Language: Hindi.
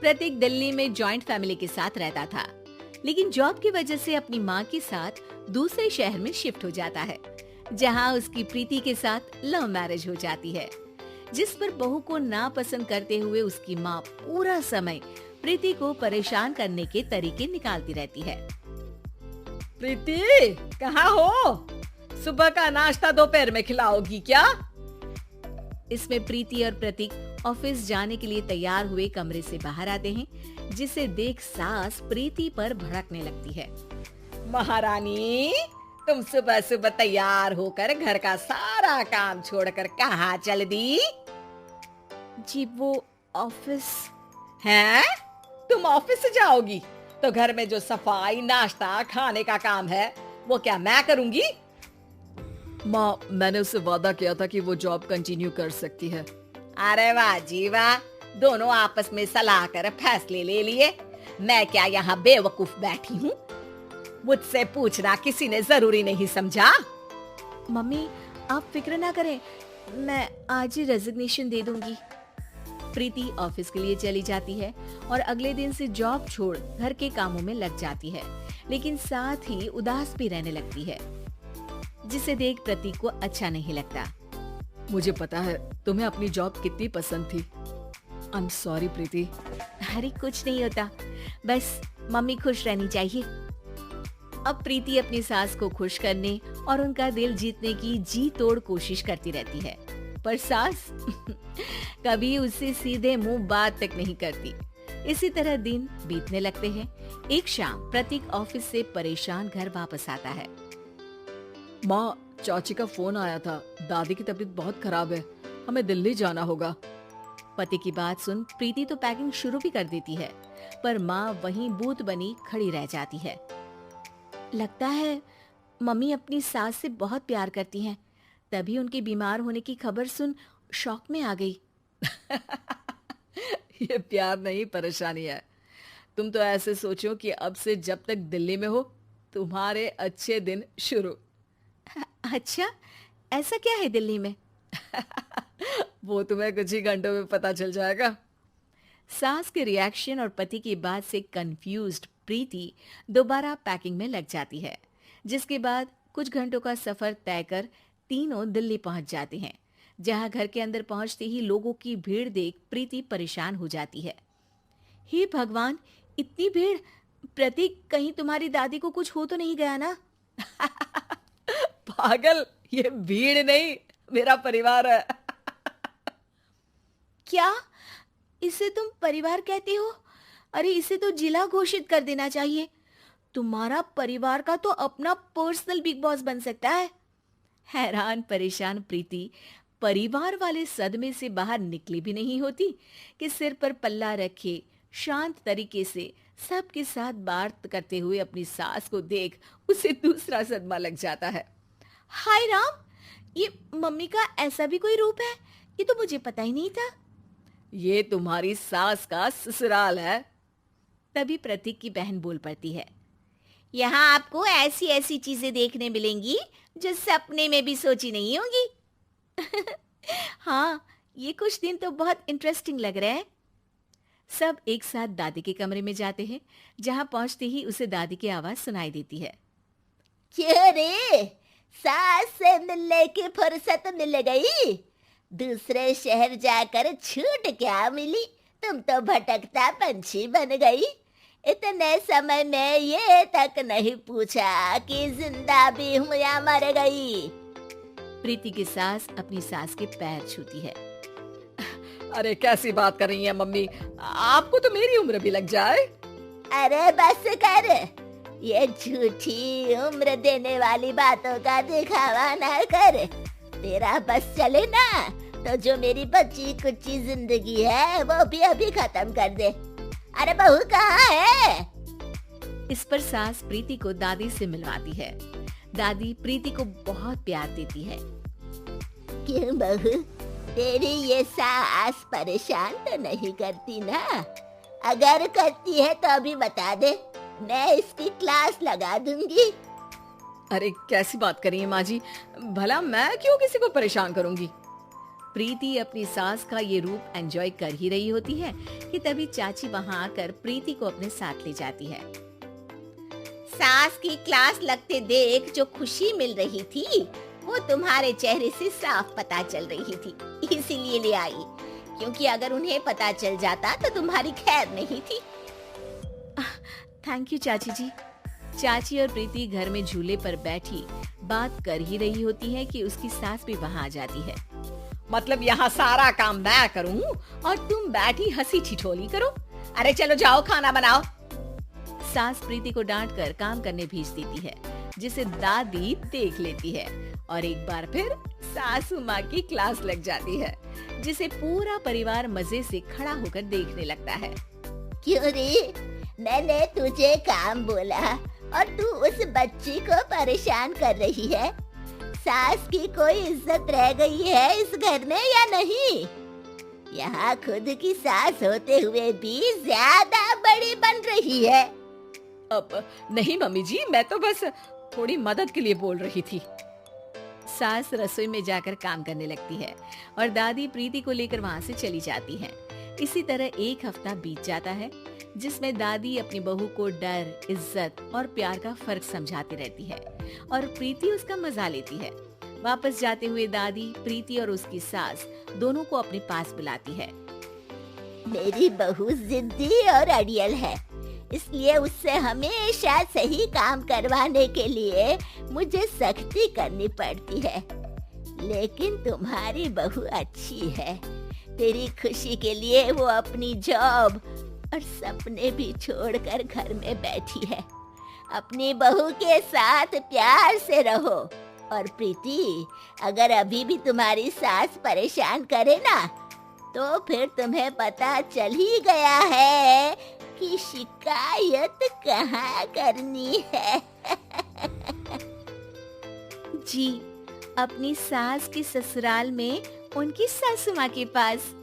प्रतीक दिल्ली में जॉइंट फैमिली के साथ रहता था, लेकिन जॉब की वजह से अपनी माँ के साथ दूसरे शहर में शिफ्ट हो जाता है, जहाँ उसकी प्रीति के साथ लव मैरिज हो जाती है, जिस पर बहू को नापसंद करते हुए उसकी माँ पूरा समय प्रीति को परेशान करने के तरीके निकालती रहती है। प्रीति, कहाँ हो? सुबह का नाश्ता दोपहर में खिलाओगी क्या? इसमें प्रीति और प्रतीक ऑफिस जाने के लिए तैयार हुए कमरे से बाहर आते हैं, जिसे देख सास प्रीति पर भड़कने लगती है। महारानी, तुम सुबह सुबह तैयार होकर घर का सारा काम छोड़कर कहाँ चल दी? जी वो ऑफिस। हैं? तुम ऑफिस से जाओगी तो घर में जो सफाई, नाश्ता, खाने का काम है वो क्या मैं करूंगी? माँ, मैंने उससे वादा किया था कि वो जॉब कंटिन्यू कर सकती है। अरे वाह जी वाह, दोनों आपस में सलाह कर फैसले ले लिए। मैं क्या यहाँ बेवकूफ बैठी हूँ? मुझसे पूछना किसी ने जरूरी नहीं समझा? मम्मी, आप फिक्र ना करें, मैं आज ही रेजिग्नेशन दे दूंगी। प्रीति ऑफिस के लिए चली जाती है और अगले दिन से जॉब छोड़ घर के कामों में लग जाती है, लेकिन साथ ही उदास भी रहने लगती है, जिसे देख प्रतीक को अच्छा नहीं लगता। मुझे पता है तुम्हें अपनी जॉब कितनी पसंद थी। आई एम सॉरी प्रीति। अरे कुछ नहीं होता, बस मम्मी खुश रहनी चाहिए। अब प्रीति अपनी सास को खुश करने और उनका दिल जीतने की जी तोड़ कोशिश करती रहती है, पर सास कभी उससे सीधे मुंह बात तक नहीं करती। इसी तरह दिन बीतने लगते हैं। एक शाम प्रतीक ऑफिस से परेशान घर वापस आता है। माँ, चाची का फोन आया था, दादी की तबीयत बहुत खराब है, हमें दिल्ली जाना होगा। पति की बात सुन प्रीति तो पैकिंग शुरू भी कर देती है, पर माँ वहीं बूत बनी खड़ी रह जाती है। लगता है मम्मी अपनी सास से बहुत प्यार करती हैं, तभी उनके बीमार होने की खबर सुन शॉक में आ गई। ये प्यार नहीं, परेशानी है। तुम तो ऐसे सोचो कि अब से जब तक दिल्ली में हो तुम्हारे अच्छे दिन शुरू। अच्छा, ऐसा क्या है दिल्ली में? वो तुम्हें कुछ ही घंटों में पता चल जाएगा। सास के रिएक्शन और पति की बात से कंफ्यूज्ड प्रीति दोबारा पैकिंग में लग जाती है, जिसके बाद कुछ घंटों का सफर तय कर तीनों दिल्ली पहुंच जाते हैं, जहां घर के अंदर पहुंचते ही लोगों की भीड़ देख प्रीति परेशान हो जाती है। हे भगवान, इतनी भीड़! प्रतीक, कहीं तुम्हारी दादी को कुछ हो तो नहीं गया ना? पागल, ये भीड़ नहीं, मेरा परिवार है। क्या? इसे तुम परिवार कहते हो? अरे इसे तो जिला घोषित कर देना चाहिए। तुम्हारा परिवार का तो अपना पर्सनल बिग बॉस बन सकता है। हैरान परेशान प्रीति परिवार वाले सदमे से बाहर निकली भी नहीं होती कि सिर पर पल्ला रखे शांत तरीके से सबके साथ बात करते हुए अपनी सास को देख उसे दूसरा सदमा लग जाता है। हाय राम, ये मम्मी का ऐसा भी कोई रूप है? ये तो मुझे पता ही नहीं था। ये तुम्हारी सास का ससुराल है। तभी प्रतीक की बहन बोल पड़ती है। यहाँ आपको ऐसी ऐसी चीजें देखने मिलेंगी जो सपने में भी सोची नहीं होंगी। हाँ, ये कुछ दिन तो बहुत इंटरेस्टिंग लग रहे हैं। सब एक साथ दादी के कमरे में जाते हैं, जहाँ पहुंचते ही उसे दादी की आवाज सुनाई देती है। क्यों रे, सास से मिलने की फुर्सत मिल गई? दूसरे शहर जाकर छूट क्या मिली? तुम तो भटकता पंछी बन गई। इतने समय में ये तक नहीं पूछा कि जिंदा भी हूँ या मर गई। प्रीति की सास अपनी सास के पैर छूती है। अरे कैसी बात कर रही है मम्मी, आपको तो मेरी उम्र भी लग जाए। अरे बस कर, ये झूठी उम्र देने वाली बातों का दिखावा ना कर। तेरा बस चले ना तो जो मेरी बच्ची कुच्ची जिंदगी है वो भी अभी खत्म कर दे। अरे बहू कहाँ है? इस पर सास प्रीति को दादी से मिलवाती है। दादी प्रीति को बहुत प्यार देती है। क्यों बहू, तेरी ये सास परेशान तो नहीं करती ना? अगर करती है तो अभी बता दे, मैं इसकी क्लास लगा दूंगी। अरे कैसी बात कर रही है माँ जी, भला मैं क्यों किसी को परेशान करूंगी? प्रीति अपनी सास का ये रूप एंजॉय कर ही रही होती है कि तभी चाची वहाँ आकर प्रीति को अपने साथ ले जाती है। सास की क्लास लगते देख जो खुशी मिल रही थी वो तुम्हारे चेहरे से साफ पता चल रही थी, इसीलिए ले आई, क्योंकि अगर उन्हें पता चल जाता तो तुम्हारी खैर नहीं थी। थैंक यू चाची जी। चाची और प्रीति घर में झूले पर बैठी बात कर ही रही होती है कि उसकी सास भी वहाँ आ जाती है। मतलब यहाँ सारा काम मैं करूँ और तुम बैठी हंसी ठिठोली करो? अरे चलो जाओ खाना बनाओ। सास प्रीति को डांट कर काम करने भेज देती है, जिसे दादी देख लेती है और एक बार फिर सासू माँ की क्लास लग जाती है, जिसे पूरा परिवार मजे से खड़ा होकर देखने लगता है। क्यों रे, मैंने तुझे काम बोला और तू उस बच्ची को परेशान कर रही है? सास की कोई इज्जत रह गई है इस घर में या नहीं? यहाँ खुद की सास होते हुए भी ज्यादा बड़ी बन रही है। अब नहीं मम्मी जी, मैं तो बस थोड़ी मदद के लिए बोल रही थी। सास रसोई में जाकर काम करने लगती है और दादी प्रीति को लेकर वहाँ से चली जाती है। इसी तरह एक हफ्ता बीत जाता है, जिसमें दादी अपनी बहू को डर, इज्जत और प्यार का फर्क समझाती रहती है और प्रीति उसका मजा लेती है। वापस जाते हुए दादी प्रीति और उसकी सास दोनों को अपने पास बुलाती है। मेरी बहू जिद्दी और अड़ियल है, इसलिए उससे हमेशा सही काम करवाने के लिए मुझे सख्ती करनी पड़ती है। लेकिन तुम्हारी बहू अच्छी है, तेरी खुशी के लिए वो अपनी जॉब और सपने भी छोड़कर घर में बैठी है। अपनी बहू के साथ प्यार से रहो। और प्रीति, अगर अभी भी तुम्हारी सास परेशान करे ना, तो फिर तुम्हें पता चल ही गया है कि शिकायत कहाँ करनी है। जी, अपनी सास के ससुराल में उनकी सासू माँ के पास।